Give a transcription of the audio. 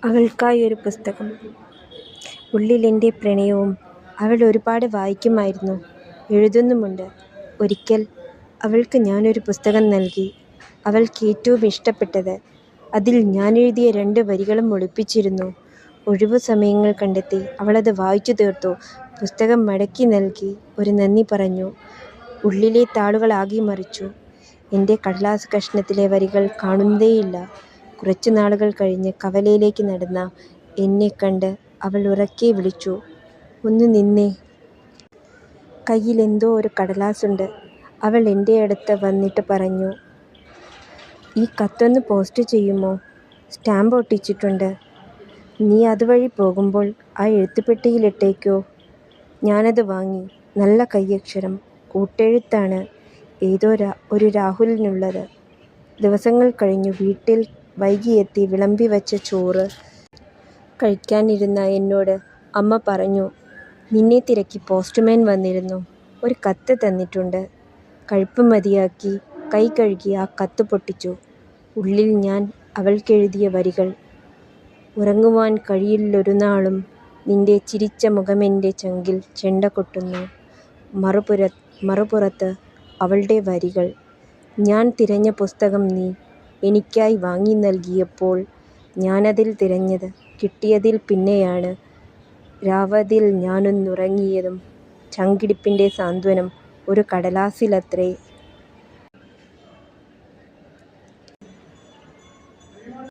അവൾക്കായൊരു പുസ്തകം. ഉള്ളിലെൻ്റെ പ്രണയവും. അവൾ ഒരുപാട് വായിക്കുമായിരുന്നു, എഴുതുന്നുമുണ്ട്. ഒരിക്കൽ അവൾക്ക് ഞാനൊരു പുസ്തകം നൽകി, അവൾക്ക് ഏറ്റവും ഇഷ്ടപ്പെട്ടത്. അതിൽ ഞാനെഴുതിയ 2 വരികളും ഒളിപ്പിച്ചിരുന്നു. ഒഴിവു സമയങ്ങൾ കണ്ടെത്തി അവളത് വായിച്ചു തീർത്തു. പുസ്തകം മടക്കി നൽകി ഒരു നന്ദി പറഞ്ഞു. ഉള്ളിലെ താളുകളാകെ മറിച്ചു. എൻ്റെ കടലാസ് കഷ്ണത്തിലെ വരികൾ കാണുന്നതേയില്ല. കുറച്ചു നാളുകൾ കഴിഞ്ഞ് കവലയിലേക്ക് നടന്ന എന്നെ കണ്ട് അവൾ ഉറക്കെ വിളിച്ചു, "ഒന്ന് നിന്നേ, കയ്യിലെന്തോ ഒരു കടലാസുണ്ട്." അവൾ എൻ്റെ അടുത്ത് വന്നിട്ട് പറഞ്ഞു, "ഈ കത്തൊന്ന് പോസ്റ്റ് ചെയ്യുമോ? സ്റ്റാമ്പ് ഒട്ടിച്ചിട്ടുണ്ട്. നീ അതുവഴി പോകുമ്പോൾ ആ എഴുത്തുപെട്ടിയിലിട്ടേക്കോ." ഞാനത് വാങ്ങി. നല്ല കൈയക്ഷരം, കൂട്ടെഴുത്താണ്, ഏതോ ഒരു രാഹുലിനുള്ളത്. ദിവസങ്ങൾ കഴിഞ്ഞു. വീട്ടിൽ വൈകിയെത്തി വിളമ്പി വച്ച ചോറ് കഴിക്കാനിരുന്ന എന്നോട് അമ്മ പറഞ്ഞു, "നിന്നെ തിരക്കി പോസ്റ്റ്മാൻ വന്നിരുന്നു. ഒരു കത്ത് തന്നിട്ടുണ്ട്." കഴിപ്പ് മതിയാക്കി കൈ കഴുകി ആ കത്ത് പൊട്ടിച്ചു. ഉള്ളിൽ ഞാൻ അവൾക്കെഴുതിയ വരികൾ: "ഉറങ്ങുവാൻ കഴിയില്ലൊരുനാളും, നിന്റെ ചിരിച്ച മുഖമെൻ്റെ ചങ്കിൽ ചെണ്ട കൊട്ടുന്നു." മറുപുറത്ത് അവളുടെ വരികൾ: "ഞാൻ തിരഞ്ഞ പുസ്തകം നീ എനിക്കായി വാങ്ങി നൽകിയപ്പോൾ ഞാനതിൽ തിരഞ്ഞത് കിട്ടിയതിൽ പിന്നെയാണ് രാവതിൽ ഞാനൊന്നുറങ്ങിയതും. ചങ്കിടിപ്പിൻ്റെ സാന്ത്വനം ഒരു കടലാസിലത്രേ."